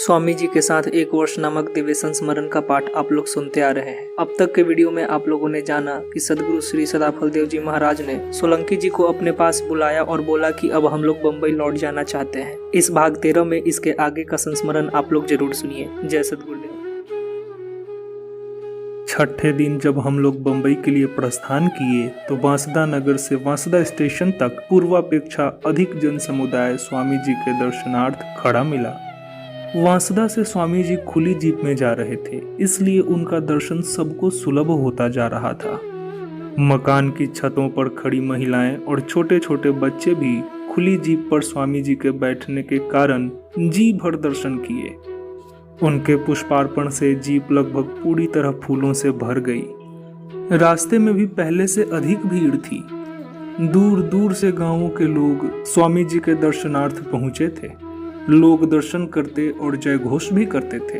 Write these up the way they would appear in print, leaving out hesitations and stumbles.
स्वामी जी के साथ एक वर्ष नामक दिव्य संस्मरण का पाठ आप लोग सुनते आ रहे हैं। अब तक के वीडियो में आप लोगों ने जाना कि सदगुरु श्री सदाफल देव जी महाराज ने सोलंकी जी को अपने पास बुलाया और बोला कि अब हम लोग बम्बई लौट जाना चाहते हैं। इस भाग 13 में इसके आगे का संस्मरण आप लोग जरूर सुनिए। जय सदगुरुदेव। छठे दिन जब हम लोग बम्बई के लिए प्रस्थान किए तो वांसदा नगर से वांसदा स्टेशन तक पूर्वापेक्षा अधिक जन समुदाय स्वामी जी के दर्शनार्थ खड़ा मिला। वांसदा से स्वामी जी खुली जीप में जा रहे थे, इसलिए उनका दर्शन सबको सुलभ होता जा रहा था। मकान की छतों पर खड़ी महिलाएं और छोटे छोटे बच्चे भी खुली जीप पर स्वामी जी के बैठने के कारण जी भर दर्शन किए। उनके पुष्पार्पण से जीप लगभग पूरी तरह फूलों से भर गई। रास्ते में भी पहले से अधिक भीड़ थी। दूर दूर से गांवों के लोग स्वामी जी के दर्शनार्थ पहुंचे थे। लोग दर्शन करते और जय घोष भी करते थे।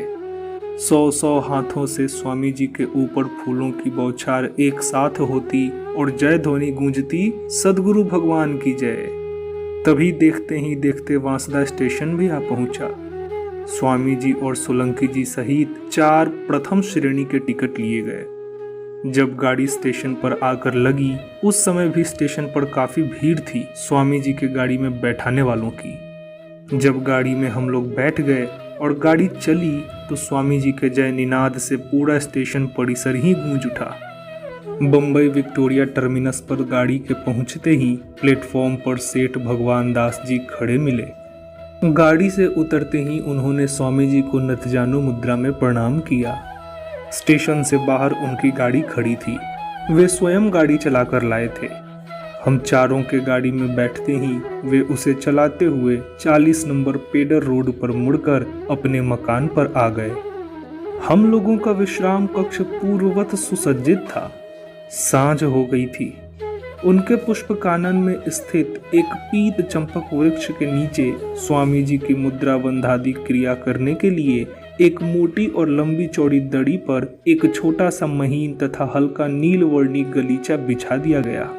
100 हाथों से स्वामी जी के ऊपर फूलों की बौछार एक साथ होती और जय ध्वनि गूंजती, सदगुरु भगवान की जय। तभी देखते ही देखते वांसदा स्टेशन भी आ पहुंचा। स्वामी जी और सोलंकी जी सहित 4 प्रथम श्रेणी के टिकट लिए गए। जब गाड़ी स्टेशन पर आकर लगी, उस समय भी स्टेशन पर काफी भीड़ थी स्वामी जी के गाड़ी में बैठाने वालों की। जब गाड़ी में हम लोग बैठ गए और गाड़ी चली तो स्वामी जी के जय निनाद से पूरा स्टेशन परिसर ही गूंज उठा। बम्बई विक्टोरिया टर्मिनस पर गाड़ी के पहुंचते ही प्लेटफॉर्म पर सेठ भगवान दास जी खड़े मिले। गाड़ी से उतरते ही उन्होंने स्वामी जी को नतजानु मुद्रा में प्रणाम किया। स्टेशन से बाहर उनकी गाड़ी खड़ी थी। वे स्वयं गाड़ी चलाकर लाए थे। हम चारों के गाड़ी में बैठते ही वे उसे चलाते हुए 40 नंबर पेडर रोड पर मुड़कर अपने मकान पर आ गए। हम लोगों का विश्राम कक्ष पूर्ववत सुसज्जित था। सांझ हो गई थी। उनके पुष्प कानन में स्थित एक पीत चंपक वृक्ष के नीचे स्वामी जी की मुद्रा बंधादि क्रिया करने के लिए एक मोटी और लंबी चौड़ी दड़ी पर एक छोटा सा महीन तथा हल्का नील वर्णी गलीचा बिछा दिया गया।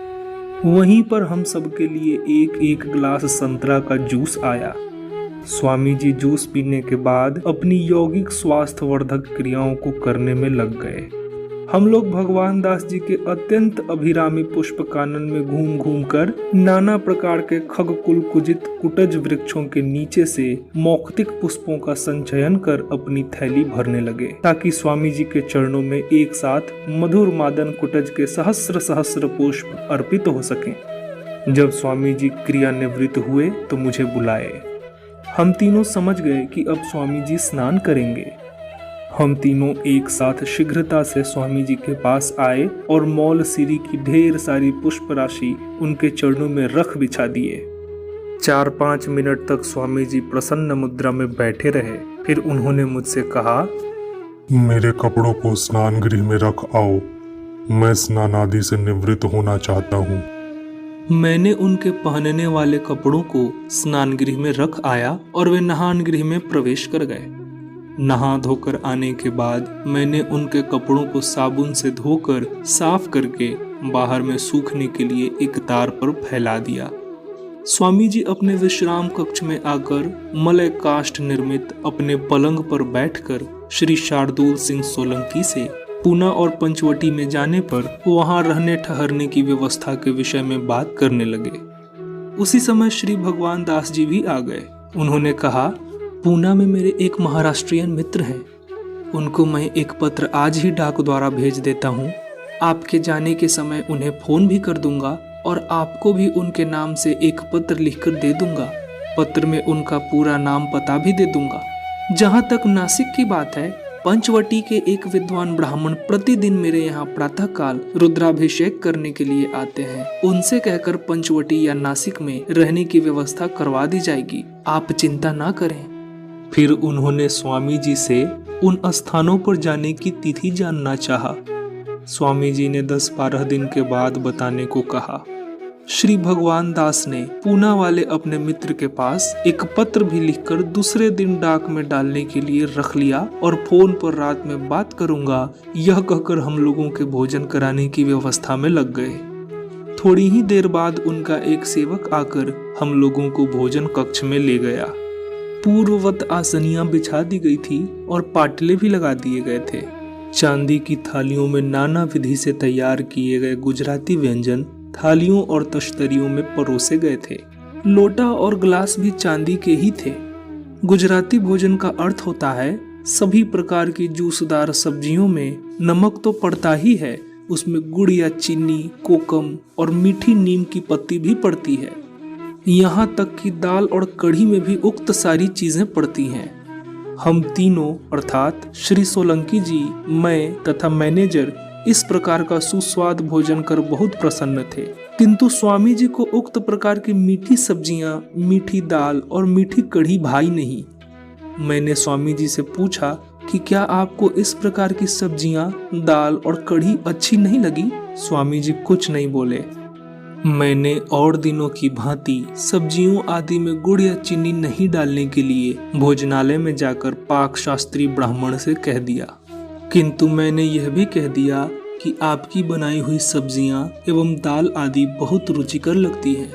वहीं पर हम सब के लिए एक एक गिलास संतरा का जूस आया। स्वामी जी जूस पीने के बाद अपनी यौगिक स्वास्थ्यवर्धक क्रियाओं को करने में लग गए। हम लोग भगवान दास जी के अत्यंत अभिरामी पुष्प कानन में घूम घूम कर नाना प्रकार के खगकुल कुजित कुटज वृक्षों के नीचे से मौक्तिक पुष्पों का संचयन कर अपनी थैली भरने लगे, ताकि स्वामी जी के चरणों में एक साथ मधुर मादन कुटज के सहस्र सहस्र पुष्प अर्पित हो सकें। जब स्वामी जी क्रिया निवृत्त हुए तो मुझे बुलाए। हम तीनों समझ गए कि अब स्वामी जी स्नान करेंगे। हम तीनों एक साथ शीघ्रता से स्वामी जी के पास आए और मौल सिरी की ढेर सारी पुष्प राशि उनके चरणों में रख बिछा दिए। 4-5 मिनट तक स्वामी जी प्रसन्न मुद्रा में बैठे रहे। फिर उन्होंने मुझसे कहा, मेरे कपड़ों को स्नान गृह में रख आओ। मैं स्नान आदि से निवृत्त होना चाहता हूँ। मैंने उनके पहनने वाले कपड़ों को स्नान गृह में रख आया और वे नहान गृह में प्रवेश कर गए। नहा धोकर आने के बाद मैंने उनके कपड़ों को साबुन से धोकर साफ करके बाहर में सूखने के लिए एक तार पर फैला दिया। स्वामी जी अपने विश्राम कक्ष में आकर मलय काष्ठ निर्मित अपने पलंग पर बैठकर श्री शार्दुल सिंह सोलंकी से पूना और पंचवटी में जाने पर वहां रहने ठहरने की व्यवस्था के विषय में बात करने लगे। उसी समय श्री भगवान दास जी भी आ गए। उन्होंने कहा, पूना में मेरे एक महाराष्ट्रियन मित्र हैं। उनको मैं एक पत्र आज ही डाक द्वारा भेज देता हूँ। आपके जाने के समय उन्हें फोन भी कर दूंगा और आपको भी उनके नाम से एक पत्र लिखकर दे दूंगा। पत्र में उनका पूरा नाम पता भी दे दूंगा। जहाँ तक नासिक की बात है, पंचवटी के एक विद्वान ब्राह्मण प्रतिदिन मेरे यहाँ प्रातःकाल रुद्राभिषेक करने के लिए आते हैं। उनसे कहकर पंचवटी या नासिक में रहने की व्यवस्था करवा दी जाएगी। आप चिंता ना करें। फिर उन्होंने स्वामी जी से उन स्थानों पर जाने की तिथि जानना चाहा। स्वामी जी ने 10-12 दिन के बाद बताने को कहा। श्री भगवान दास ने पूना वाले अपने मित्र के पास एक पत्र भी लिखकर दूसरे दिन डाक में डालने के लिए रख लिया और फोन पर रात में बात करूंगा यह कहकर हम लोगों के भोजन कराने की व्यवस्था में लग गए। थोड़ी ही देर बाद उनका एक सेवक आकर हम लोगों को भोजन कक्ष में ले गया। पूर्ववत आसनियां बिछा दी गई थी और पाटले भी लगा दिए गए थे। चांदी की थालियों में नाना विधि से तैयार किए गए गुजराती व्यंजन थालियों और तश्तरियों में परोसे गए थे। लोटा और गिलास भी चांदी के ही थे। गुजराती भोजन का अर्थ होता है सभी प्रकार की जूसदार सब्जियों में नमक तो पड़ता ही है, उसमें गुड़ या चीनी, कोकम और मीठी नीम की पत्ती भी पड़ती है। यहाँ तक कि दाल और कढ़ी में भी उक्त सारी चीजें पड़ती हैं। हम तीनों अर्थात श्री सोलंकी जी, मैं तथा मैनेजर इस प्रकार का सुस्वाद भोजन कर बहुत प्रसन्न थे, किंतु स्वामी जी को उक्त प्रकार की मीठी सब्जियां, मीठी दाल और मीठी कढ़ी भाई नहीं। मैंने स्वामी जी से पूछा कि क्या आपको इस प्रकार की सब्जियां, दाल और कढ़ी अच्छी नहीं लगी? स्वामी जी कुछ नहीं बोले। मैंने और दिनों की भांति सब्जियों आदि में गुड़ या चीनी नहीं डालने के लिए भोजनालय में जाकर पाक शास्त्री ब्राह्मण से कह दिया, किंतु मैंने यह भी कह दिया कि आपकी बनाई हुई सब्जियां एवं दाल आदि बहुत रुचिकर लगती है।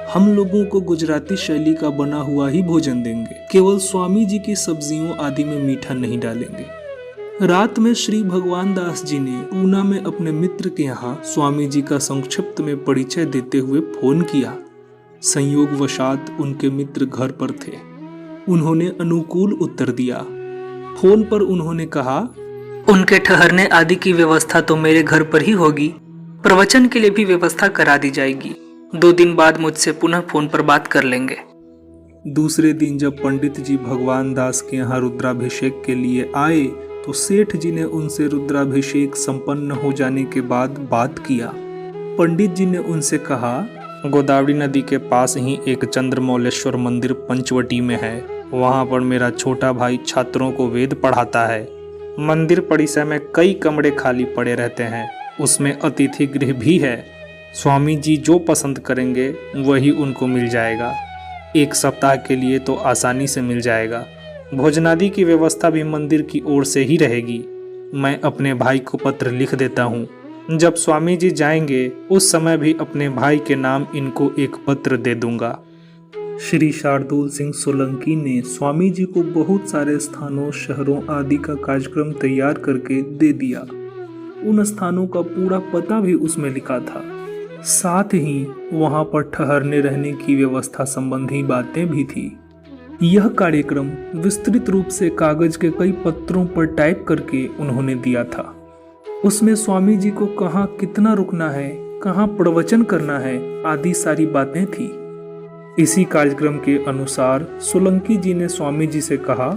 हम लोगों को गुजराती शैली का बना हुआ ही भोजन देंगे, केवल स्वामी जी की सब्जियों आदि में मीठा नहीं डालेंगे। रात में श्री भगवान दास जी ने पूना में अपने मित्र के यहाँ स्वामी जी का संक्षिप्त में परिचय देते हुए फोन किया। संयोगवशात उनके मित्र घर पर थे। उन्होंने अनुकूल उत्तर दिया। फोन पर उन्होंने कहा, उनके ठहरने आदि की व्यवस्था तो मेरे घर पर ही होगी, प्रवचन के लिए भी व्यवस्था करा दी जाएगी। 2 दिन बाद मुझसे पुनः फोन पर बात कर लेंगे। दूसरे दिन जब पंडित जी भगवान दास के यहाँ रुद्राभिषेक के लिए आए तो सेठ जी ने उनसे रुद्राभिषेक संपन्न हो जाने के बाद बात किया। पंडित जी ने उनसे कहा, गोदावरी नदी के पास ही एक चंद्रमौलेश्वर मंदिर पंचवटी में है। वहाँ पर मेरा छोटा भाई छात्रों को वेद पढ़ाता है। मंदिर परिसर में कई कमरे खाली पड़े रहते हैं, उसमें अतिथि गृह भी है। स्वामी जी जो पसंद करेंगे वही उनको मिल जाएगा। 1 सप्ताह के लिए तो आसानी से मिल जाएगा। भोजनादि की व्यवस्था भी मंदिर की ओर से ही रहेगी। मैं अपने भाई को पत्र लिख देता हूँ। जब स्वामी जी जाएंगे उस समय भी अपने भाई के नाम इनको एक पत्र दे दूंगा। श्री शार्दुल सिंह सोलंकी ने स्वामी जी को बहुत सारे स्थानों, शहरों आदि का कार्यक्रम तैयार करके दे दिया। उन स्थानों का पूरा पता भी उसमें लिखा था। साथ ही वहां पर ठहरने रहने की व्यवस्था संबंधी बातें भी थी। यह कार्यक्रम विस्तृत रूप से कागज के कई पत्रों पर टाइप करके उन्होंने दिया था। उसमें स्वामी जी को कहाँ कितना रुकना है, कहाँ प्रवचन करना है आदि सारी बातें थी। इसी कार्यक्रम के अनुसार सोलंकी जी ने स्वामी जी से कहा,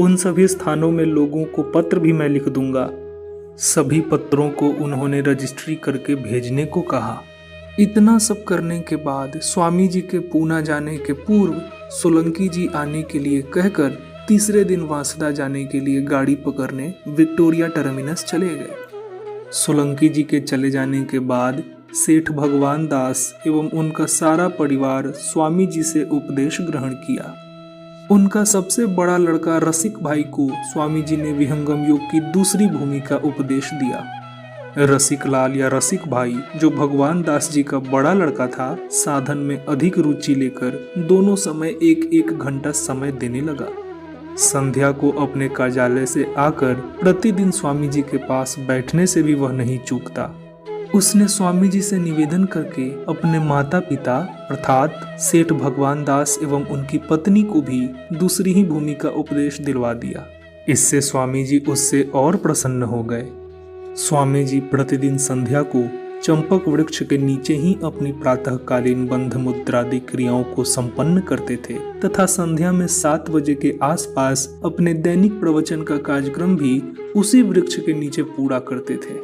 उन सभी स्थानों में लोगों को पत्र भी मैं लिख दूंगा। सभी पत्रों को उन्होंने रजिस्ट्री करके भेजने को कहा। इतना सब करने के बाद स्वामी जी के पूना जाने के पूर्व सोलंकी जी आने के लिए कहकर तीसरे दिन वांसदा जाने के लिए गाड़ी पकड़ने विक्टोरिया टर्मिनस चले गए। सोलंकी जी के चले जाने के बाद सेठ भगवान दास एवं उनका सारा परिवार स्वामी जी से उपदेश ग्रहण किया। उनका सबसे बड़ा लड़का रसिक भाई को स्वामी जी ने विहंगम योग की दूसरी भूमिका उपदेश दिया। रसिक लाल या रसिक भाई, जो भगवान दास जी का बड़ा लड़का था, साधन में अधिक रुचि लेकर दोनों समय 1-1 घंटा समय देने लगा। संध्या को अपने कार्यालय से आकर प्रतिदिन स्वामी जी के पास बैठने से भी वह नहीं चूकता। उसने स्वामी जी से निवेदन करके अपने माता पिता अर्थात सेठ भगवान दास एवं उनकी पत्नी को भी दूसरी ही भूमि का उपदेश दिलवा दिया। इससे स्वामी जी उससे और प्रसन्न हो गए। स्वामी जी प्रतिदिन संध्या को चंपक वृक्ष के नीचे ही अपनी प्रातःकालीन बंध मुद्रादि क्रियाओं को संपन्न करते थे तथा संध्या में 7 बजे के आसपास अपने दैनिक प्रवचन का कार्यक्रम भी उसी वृक्ष के नीचे पूरा करते थे।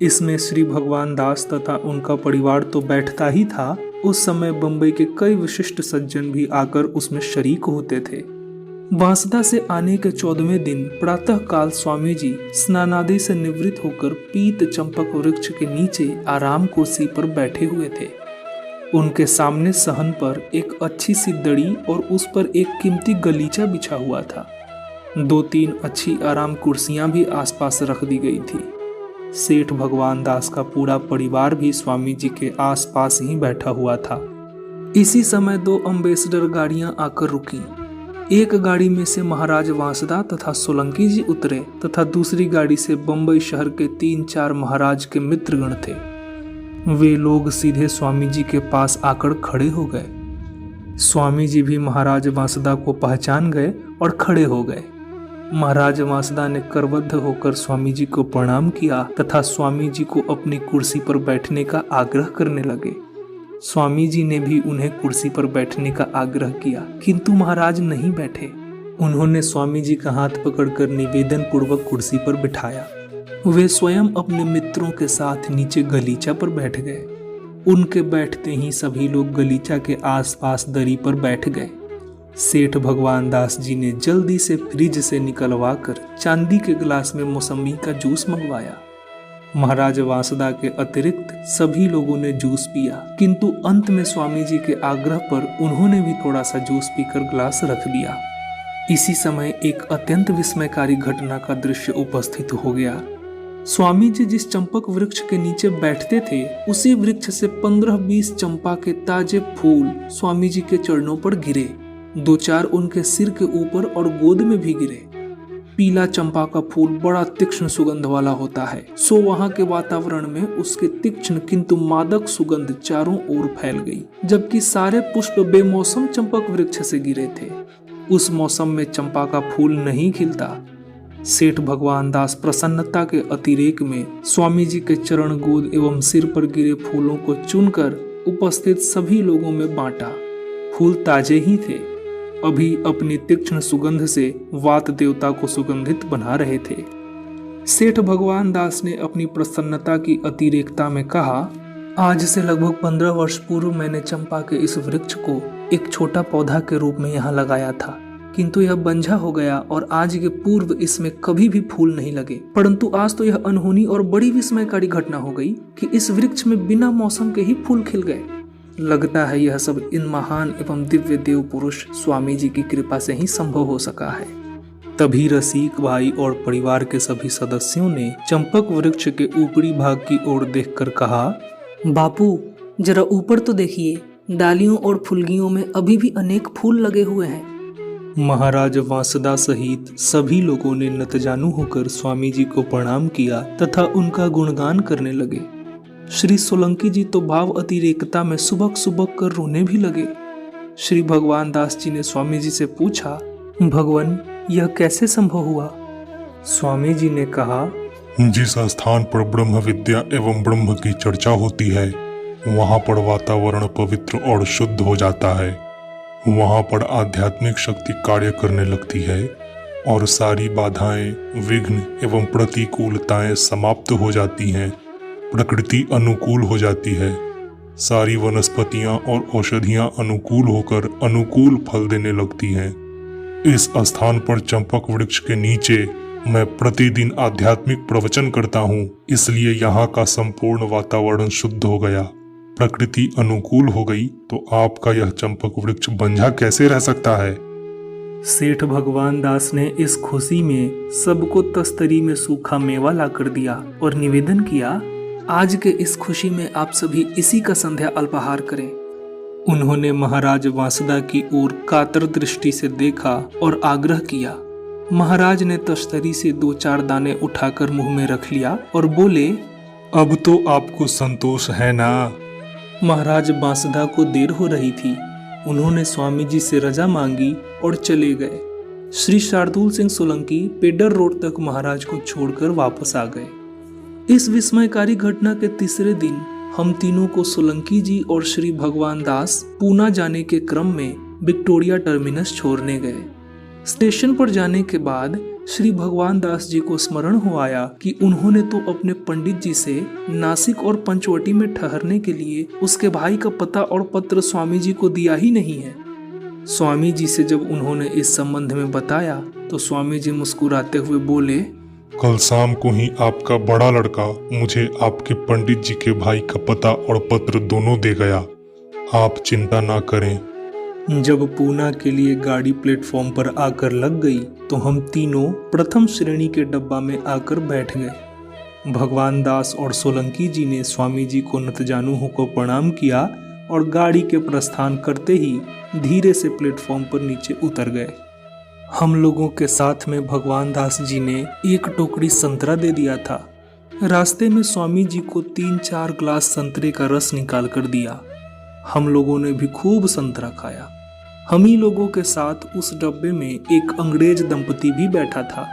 इसमें श्री भगवान दास तथा उनका परिवार तो बैठता ही था, उस समय बंबई के कई विशिष्ट सज्जन भी आकर उसमें शरीक होते थे। वांसदा से आने के 14वें दिन प्रातः काल स्वामी जी स्नानादि से निवृत्त होकर पीत चंपक वृक्ष के नीचे आराम कुर्सी पर बैठे हुए थे। उनके सामने सहन पर एक अच्छी सी दड़ी और उस पर एक कीमती गलीचा बिछा हुआ था। 2-3 अच्छी आराम कुर्सियां भी आसपास रख दी गई थी। सेठ भगवान दास का पूरा परिवार भी स्वामी जी के आसपास ही बैठा हुआ था। इसी समय 2 अम्बेसडर गाड़ियां आकर रुकी। एक गाड़ी में से महाराज वांसदा तथा सोलंकी जी उतरे तथा दूसरी गाड़ी से बंबई शहर के 3-4 महाराज के मित्रगण थे। वे लोग सीधे स्वामी जी के पास आकर खड़े हो गए। स्वामी जी भी महाराज वांसदा को पहचान गए और खड़े हो गए। महाराज वांसदा ने करबद्ध होकर स्वामी जी को प्रणाम किया तथा स्वामी जी को अपनी कुर्सी पर बैठने का आग्रह करने लगे। स्वामी जी ने भी उन्हें कुर्सी पर बैठने का आग्रह किया, किंतु महाराज नहीं बैठे। उन्होंने स्वामी जी का हाथ पकड़कर निवेदन पूर्वक कुर्सी पर बिठाया। वे स्वयं अपने मित्रों के साथ नीचे गलीचा पर बैठ गए। उनके बैठते ही सभी लोग गलीचा के आसपास दरी पर बैठ गए। सेठ भगवान दास जी ने जल्दी से फ्रिज से निकलवा कर चांदी के गिलास में मौसम्बी का जूस मंगवाया। महाराज वांसदा के अतिरिक्त सभी लोगों ने जूस पिया, किंतु अंत में स्वामी जी के आग्रह पर उन्होंने भी थोड़ा सा जूस पीकर गिलास रख दिया। इसी समय एक अत्यंत विस्मयकारी घटना का दृश्य उपस्थित हो गया। स्वामी जी जिस चंपक वृक्ष के नीचे बैठते थे, उसी वृक्ष से 15-20 चंपा के ताजे फूल स्वामी जी के चरणों पर गिरे। 2-4 उनके सिर के ऊपर और गोद में भी गिरे। पीला चंपा का फूल बड़ा तीक्ष्ण सुगंध वाला होता है, सो वहां के वातावरण में उसके तीक्ष्ण किंतु मादक सुगंध चारों ओर फैल गई। जबकि सारे पुष्प बेमौसम चंपक वृक्ष से गिरे थे। उस मौसम में चंपा का फूल नहीं खिलता। सेठ भगवान दास प्रसन्नता के अतिरेक में स्वामी जी के चरण, गोद एवं सिर पर गिरे फूलों को चुनकर उपस्थित सभी लोगों में बांटा। फूल ताजे ही थे, अभी अपनी तीक्ष्ण सुगंध से वात देवता को सुगंधित बना रहे थे। सेठ भगवान दास ने अपनी प्रसन्नता की अतिरेकता में कहा, आज से लगभग 15 वर्ष पूर्व मैंने चंपा के इस वृक्ष को एक छोटा पौधा के रूप में यहाँ लगाया था, किंतु यह बंझा हो गया और आज के पूर्व इसमें कभी भी फूल नहीं लगे। परंतु आज तो यह अनहोनी और बड़ी विस्मयकारी घटना हो गई कि इस वृक्ष में बिना मौसम के ही फूल खिल गए। लगता है यह सब इन महान एवं दिव्य देव पुरुष स्वामी जी की कृपा से ही संभव हो सका है। तभी रसिक भाई और परिवार के सभी सदस्यों ने चंपक वृक्ष के ऊपरी भाग की ओर देखकर कहा, बापू जरा ऊपर तो देखिए, डालियों और फुलगियों में अभी भी अनेक फूल लगे हुए हैं। महाराज वांसदा सहित सभी लोगों ने नतजानू होकर स्वामी जी को प्रणाम किया तथा उनका गुणगान करने लगे। श्री सोलंकी जी तो भाव अतिरेकता में सुबक सुबक कर रोने भी लगे। श्री भगवान दास जी ने स्वामी जी से पूछा, भगवान यह कैसे संभव हुआ? स्वामी जी ने कहा, जिस स्थान पर ब्रह्म विद्या एवं ब्रह्म की चर्चा होती है, वहाँ पर वातावरण पवित्र और शुद्ध हो जाता है। वहाँ पर आध्यात्मिक शक्ति कार्य करने लगती है और सारी बाधाएं, विघ्न एवं प्रतिकूलताएं समाप्त हो जाती हैं। प्रकृति अनुकूल हो जाती है। सारी वनस्पतियां और औषधियां अनुकूल होकर अनुकूल फल देने लगती हैं। इस स्थान पर चंपक वृक्ष के नीचे मैं प्रतिदिन आध्यात्मिक प्रवचन करता हूँ, इसलिए यहाँ का संपूर्ण वातावरण शुद्ध हो गया, प्रकृति अनुकूल हो गई, तो आपका यह चंपक वृक्ष बंझा कैसे रह सकता है? सेठ भगवान दास ने इस खुशी में सबको तस्तरी में सूखा मेवा लाकर दिया और निवेदन किया, आज के इस खुशी में आप सभी इसी का संध्या अल्पाहार करें। उन्होंने महाराज वांसदा की ओर कातर दृष्टि से देखा और आग्रह किया। महाराज ने तस्तरी से 2-4 दाने उठाकर मुंह में रख लिया और बोले, अब तो आपको संतोष है ना? महाराज वांसदा को देर हो रही थी। उन्होंने स्वामी जी से रजा मांगी और चले गए। श्री शार्दुल सिंह सोलंकी पेडर रोड तक महाराज को छोड़कर वापस आ गए। इस विस्मयकारी घटना के तीसरे दिन हम तीनों को सोलंकी जी और श्री भगवान दास पूना जाने के क्रम में विक्टोरिया टर्मिनस छोड़ने गए। स्टेशन पर जाने के बाद श्री भगवान दास जी को स्मरण हो आया कि उन्होंने तो अपने पंडित जी से नासिक और पंचवटी में ठहरने के लिए उसके भाई का पता और पत्र स्वामी जी को दिया ही नहीं है। स्वामी जी से जब उन्होंने इस संबंध में बताया तो स्वामी जी मुस्कुराते हुए बोले, कल शाम को ही आपका बड़ा लड़का मुझे आपके पंडित जी के भाई का पता और पत्र दोनों दे गया। आप चिंता ना करें। जब पूना के लिए गाड़ी प्लेटफॉर्म पर आकर लग गई तो हम तीनों प्रथम श्रेणी के डब्बा में आकर बैठ गए। भगवान दास और सोलंकी जी ने स्वामी जी को नतजानू होकर प्रणाम किया और गाड़ी के प्रस्थान करते ही धीरे से प्लेटफॉर्म पर नीचे उतर गए। हम लोगों के साथ में भगवान दास जी ने एक टोकरी संतरा दे दिया था। रास्ते में स्वामी जी को 3-4 ग्लास संतरे का रस निकाल कर दिया। हम लोगों ने भी खूब संतरा खाया। हम ही लोगों के साथ उस डब्बे में एक अंग्रेज दंपति भी बैठा था।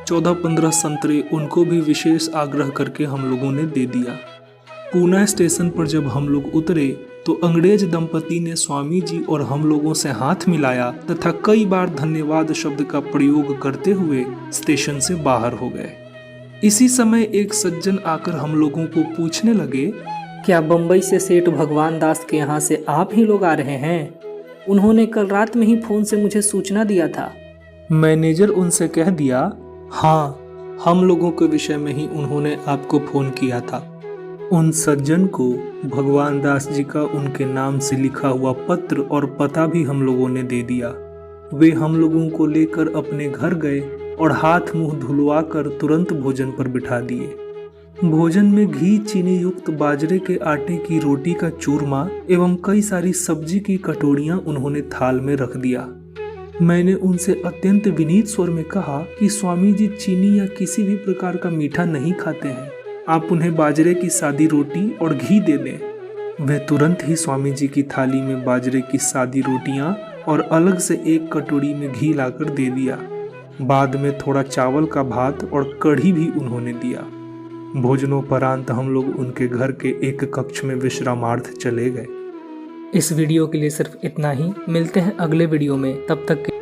14-15 संतरे उनको भी विशेष आग्रह करके हम लोगों ने दे दिया। पूना स्टेशन पर जब हम लोग उतरे तो अंग्रेज दंपति ने स्वामी जी और हम लोगों से हाथ मिलाया तथा कई बार धन्यवाद शब्द का प्रयोग करते हुए स्टेशन से बाहर हो गए। इसी समय एक सज्जन आकर हम लोगों को पूछने लगे, क्या बम्बई से सेठ भगवान दास के यहाँ से आप ही लोग आ रहे हैं? उन्होंने कल रात में ही फोन से मुझे सूचना दिया था। मैनेजर उनसे कह दिया, हाँ, हम लोगों के विषय में ही उन्होंने आपको फोन किया था। उन सज्जन को भगवान दास जी का उनके नाम से लिखा हुआ पत्र और पता भी हम लोगों ने दे दिया। वे हम लोगों को लेकर अपने घर गए और हाथ मुंह धुलवा कर तुरंत भोजन पर बिठा दिए। भोजन में घी चीनी युक्त बाजरे के आटे की रोटी का चूरमा एवं कई सारी सब्जी की कटोरियां उन्होंने थाल में रख दिया। मैंने उनसे अत्यंत विनीत स्वर में कहा कि स्वामी जी चीनी या किसी भी प्रकार का मीठा नहीं खाते हैं, आप उन्हें बाजरे की सादी रोटी और घी दे दें। वे तुरंत ही स्वामी जी की थाली में बाजरे की सादी रोटियां और अलग से एक कटोरी में घी लाकर दे दिया। बाद में थोड़ा चावल का भात और कढ़ी भी उन्होंने दिया। भोजनोपरांत हम लोग उनके घर के एक कक्ष में विश्रामार्थ चले गए। इस वीडियो के लिए सिर्फ इतना ही। मिलते हैं अगले वीडियो में, तब तक के